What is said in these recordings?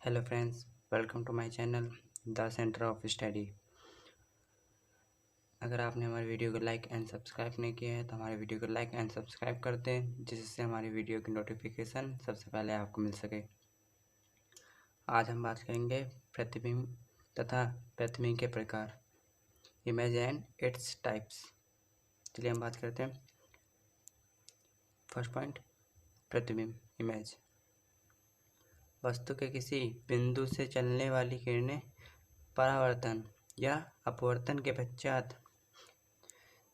Hello friends, welcome to my channel the centre of study. अगर आपने हमारे video को लाइक एंड सब्सक्राइब नहीं किया है तो हमारे वीडियो को लाइक एंड सब्सक्राइब कर दें, जिससे हमारी वीडियो की नोटिफिकेशन सबसे पहले आपको मिल सके। आज हम बात करेंगे प्रतिबिंब तथा प्रतिबिंब के प्रकार, इमेज एंड इट्स टाइप्स। चलिए हम बात करते हैं। फर्स्ट पॉइंट, प्रतिबिंब इमेज। वस्तु के किसी बिंदु से चलने वाली किरणें परावर्तन या अपवर्तन के पश्चात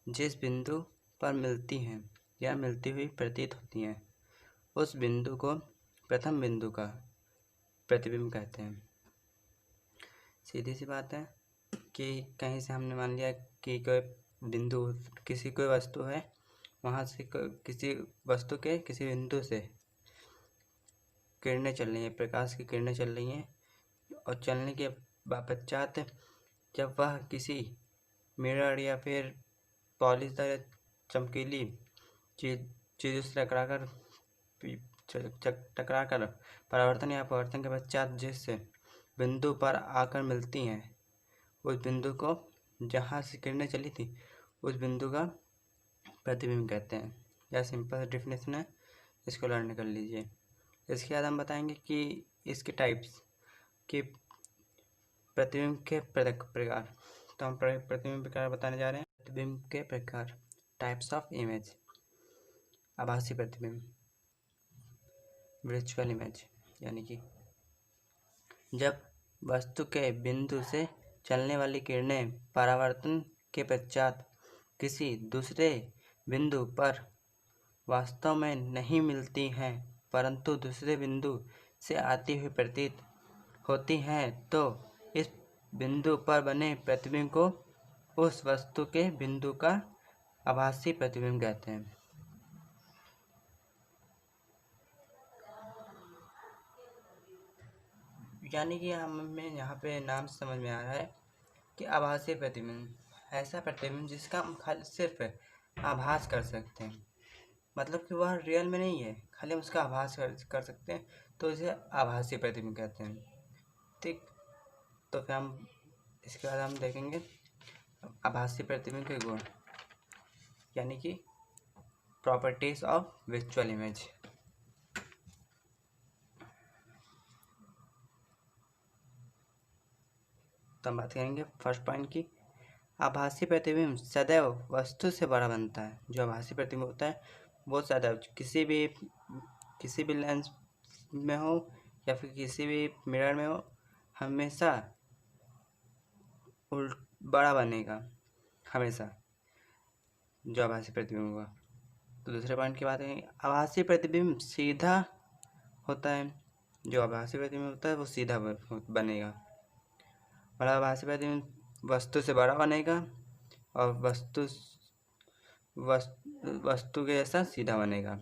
जिस बिंदु पर मिलती हैं या मिलती हुई प्रतीत होती हैं, उस बिंदु को प्रथम बिंदु का प्रतिबिंब कहते हैं। सीधी सी बात है कि कहीं से हमने मान लिया कि कोई बिंदु, किसी कोई वस्तु है, वहाँ से किसी वस्तु के किसी बिंदु से किरणें चल रही हैं, प्रकाश की किरणें चल रही हैं, और चलने के पश्चात जब वह किसी मिरर या फिर पॉलिशदार चमकीली चीज़ों से टकराकर परावर्तन या अपवर्तन के पश्चात जिस बिंदु पर आकर मिलती हैं, उस बिंदु को, जहाँ से किरणें चली थी, उस बिंदु का प्रतिबिंब कहते हैं। यह सिंपल डेफिनेशन है, इसको लर्न कर लीजिए। इसके बाद हम बताएंगे कि इसके टाइप्स कि प्रतिबिंब के प्रकार। तो हम प्रतिबिंब प्रकार बताने जा रहे हैं। प्रतिबिंब के प्रकार, टाइप्स ऑफ इमेज। आभासी प्रतिबिंब, वर्चुअल इमेज, यानी कि जब वस्तु के बिंदु से चलने वाली किरणें परावर्तन के पश्चात किसी दूसरे बिंदु पर वास्तव में नहीं मिलती हैं, परंतु दूसरे बिंदु से आती हुई प्रतीत होती हैं, तो इस बिंदु पर बने प्रतिबिंब को उस वस्तु के बिंदु का आभासी प्रतिबिंब कहते हैं। यानी कि हमें यहाँ पे नाम समझ में आ रहा है कि आभासी प्रतिबिंब, ऐसा प्रतिबिंब जिसका हम खाली सिर्फ आभास कर सकते हैं, मतलब कि वह रियल में नहीं है, खाली हम उसका आभास कर सकते हैं, तो इसे आभासी प्रतिबिंब कहते हैं। ठीक, तो फिर हम इसके बाद हम देखेंगे आभासी प्रतिबिंब के गुण, यानी कि प्रॉपर्टीज ऑफ विजुअल इमेज। तो हम बात करेंगे फर्स्ट पॉइंट की, आभासी प्रतिबिंब सदैव वस्तु से बड़ा बनता है। जो आभासी प्रतिबिंब होता है वो सदैव किसी भी लेंस में हो या फिर किसी भी मिरर में हो, हमेशा बड़ा बनेगा, हमेशा, जो आभासी प्रतिबिंब होगा। तो दूसरे पॉइंट की बात है, आभासी प्रतिबिंब सीधा होता है। जो आभासी प्रतिबिंब होता है वो सीधा बनेगा, और आभासी प्रतिबिंब वस्तु से बड़ा बनेगा और वस्तु के जैसा सीधा बनेगा।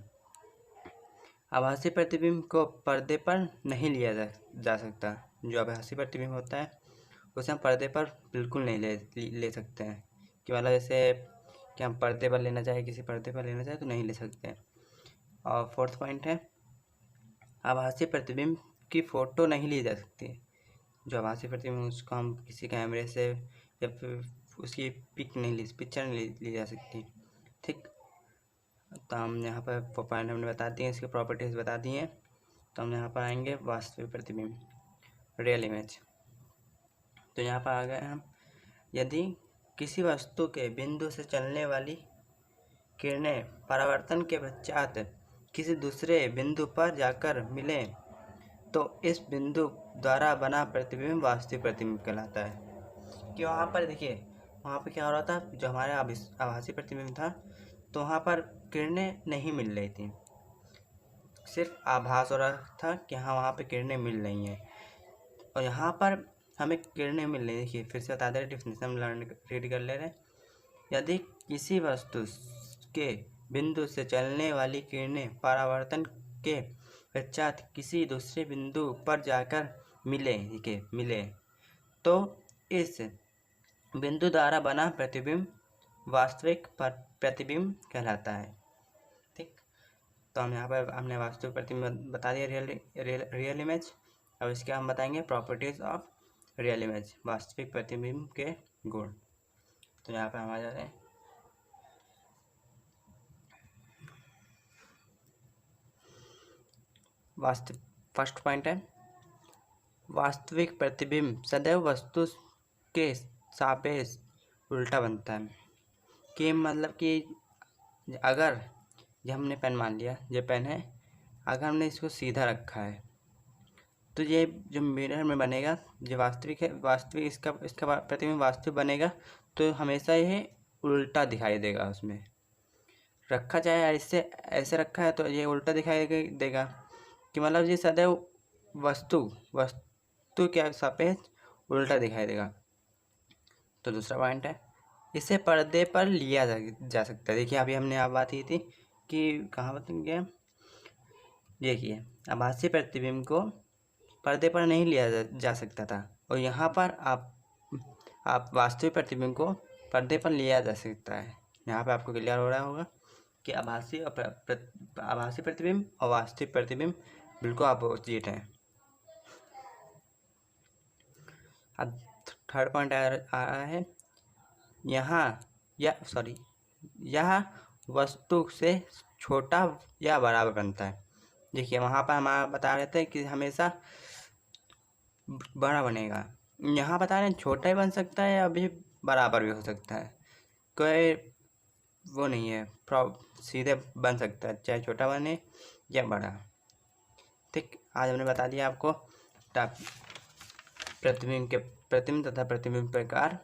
आभासी प्रतिबिंब को पर्दे पर नहीं लिया जा सकता। जो आभासी प्रतिबिंब होता है उसे हम पर्दे पर बिल्कुल नहीं ले सकते हैं, कि मतलब जैसे कि हम पर्दे पर लेना चाहे, किसी पर्दे पर लेना चाहे तो नहीं ले सकते हैं। और फोर्थ पॉइंट है, आभासी प्रतिबिंब की फ़ोटो नहीं ली जा सकती। जो आभासी प्रतिबिंब उसको हम किसी कैमरे से या फिर उसकी पिक्चर नहीं ली जा सकती। ठीक, तो हम यहाँ पर पॉइंट हमने बता दिए, इसके प्रॉपर्टीज़ बता दी हैं। तो हम यहाँ पर आएंगे वास्तविक प्रतिबिंब, रियल इमेज। तो यहाँ पर आ गए हम, यदि किसी वस्तु के बिंदु से चलने वाली किरणें परावर्तन के पश्चात किसी दूसरे बिंदु पर जाकर मिलें, तो इस बिंदु द्वारा बना प्रतिबिंब वास्तविक प्रतिबिंब कहलाता है। कि वहाँ पर देखिए, वहाँ पर क्या हो रहा था, जो हमारे आभासी प्रतिबिंब था, तो वहाँ पर किरणें नहीं मिल रही थी, सिर्फ आभास हो रहा था कि हाँ वहाँ पे किरणें मिल रही हैं, और यहाँ पर हमें किरणें मिल रही। देखिए फिर से बता दे रहे, डिफिनेशन हम रीड कर ले रहे हैं। यदि किसी वस्तु के बिंदु से चलने वाली किरणें परावर्तन के पश्चात किसी दूसरे बिंदु पर जाकर मिले, तो इस बिंदु द्वारा बना प्रतिबिंब वास्तविक प्रतिबिंब कहलाता है। ठीक, तो हम यहाँ पर हमने वास्तविक प्रतिबिंब बता दिया, रियल इमेज। अब इसके हम बताएंगे प्रॉपर्टीज ऑफ रियल इमेज, वास्तविक प्रतिबिंब के गुण। तो यहाँ पे हम आ जा रहे हैं। फर्स्ट पॉइंट है, वास्तविक प्रतिबिंब सदैव वस्तु के सापेक्ष उल्टा बनता है। कि मतलब कि अगर ये हमने पेन मान लिया, ये पेन है, अगर हमने इसको सीधा रखा है तो ये जो मिरर में बनेगा, जो वास्तविक है, वास्तविक इसका प्रतिबिंब वास्तविक बनेगा तो हमेशा ये उल्टा दिखाई देगा। उसमें रखा चाहे ऐसे ऐसे रखा है तो ये उल्टा दिखाई देगा, कि मतलब ये सदैव वस्तु के सापेक्ष उल्टा दिखाई देगा। तो दूसरा पॉइंट है, इसे पर्दे पर लिया जा सकता है। देखिए अभी हमने आप बात की थी कि कहाँ बता गया, देखिए आभासी प्रतिबिंब को पर्दे पर नहीं लिया जा सकता था, और यहाँ पर आप वास्तविक प्रतिबिंब को पर्दे पर लिया जा सकता है। यहाँ पे आपको क्लियर हो रहा होगा कि आभासी प्रतिबिंब और वास्तविक प्रतिबिंब बिल्कुल अपोजिट हैं। अब थर्ड पॉइंट आ रहा है, यह वस्तु से छोटा या बराबर बनता है। देखिए वहाँ पर हमारा बता रहे थे कि हमेशा बड़ा बनेगा, यहाँ बता रहे हैं छोटा ही बन सकता है या अभी बराबर भी हो सकता है, कोई वो नहीं है, सीधे बन सकता है, चाहे छोटा बने या बड़ा। ठीक, आज हमने बता दिया आपको प्रतिबिंब तथा प्रतिबिंब प्रकार,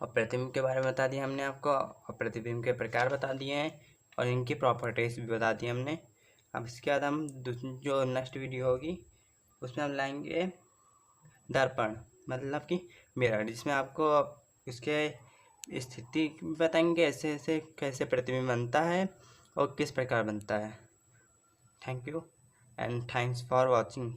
और प्रतिबिंब के बारे में बता दिया हमने आपको, और प्रतिबिंब के प्रकार बता दिए हैं, और इनकी प्रॉपर्टीज भी बता दी हमने। अब इसके बाद हम जो नेक्स्ट वीडियो होगी उसमें हम लाएंगे दर्पण, मतलब कि मिरर, जिसमें आपको इसके स्थिति बताएंगे, ऐसे कैसे प्रतिबिंब बनता है और किस प्रकार बनता है। Thank you and thanks for watching.